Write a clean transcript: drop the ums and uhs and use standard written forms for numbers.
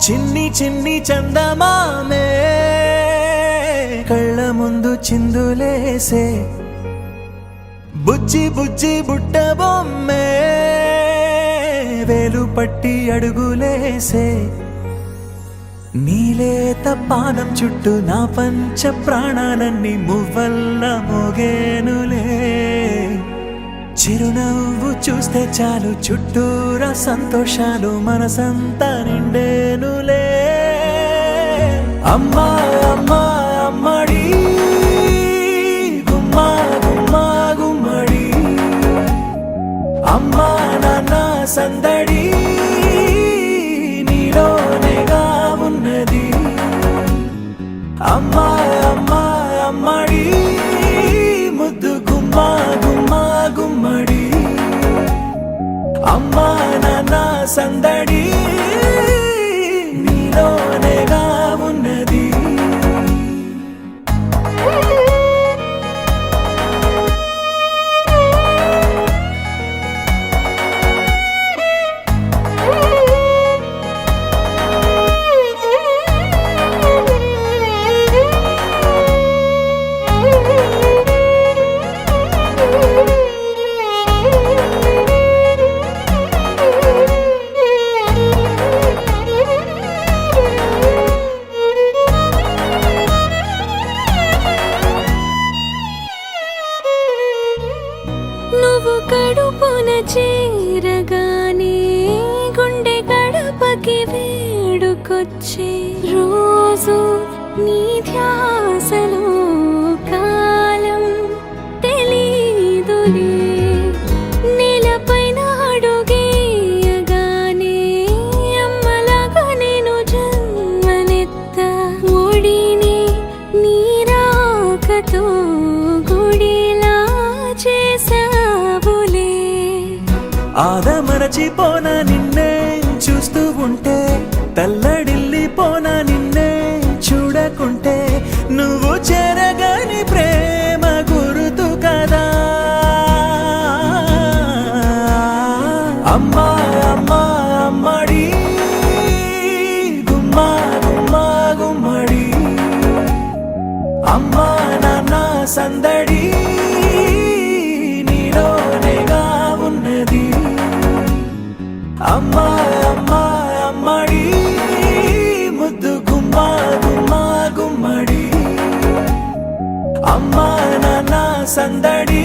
చిన్ని చిన్ని చందమామే కళ్ళ ముందు చిందులేసే బుజ్జి బుజ్జి బుట్ట బొమ్మే వేలు పట్టి అడుగులేసే నీలేత పానం చుట్టూ నా పంచ ప్రాణాలన్నీ మువ్వల్ల మోగేనులే చిరునవ్వు చూస్తే చాలు చుట్టూరా సంతోషాలు మనసంతా నిండేనులే అమ్మా అమ్మా అమ్మడి గుమ్మా గుమ్మా గుమ్మడి అమ్మా నాన్న సందడి నీలోనేగా ఉన్నది అమ్మా అమ్మా అమ్మడి ముద్దు గుమ్మా గుమ్మా గుమ్మడి అమ్మా నాన్న సందడి నీలోనేగా ఉన్నది నువ్వు కడుపున చేరగానే గుండె గడపకి వేడుకొచ్చే రోజు నీ ధ్యాసలో కాలం తెలీదులే నేలపైన అడుగేయగానే అమ్మలాగా నేను జన్మనెత్త ఒడిని నీ రాకతో గుడిలా చేసావులే ఆదమరచిపోనా నిన్నే చూస్తూ ఉంటే తల్లడిల్లిపోనా నిన్నే చూడకుంటే నువ్వు చెరగని ప్రేమ గురుతు కదా అమ్మా అమ్మా అమ్మడి గుమ్మా గుమ్మా గుమ్మడి అమ్మా నాన్న సందడి నీలోనేగా ఉన్నది అమ్మా అమ్మా అమ్మడి ముద్దు గుమ్మా గుమ్మా గుమ్మడి అమ్మా నాన్న సందడి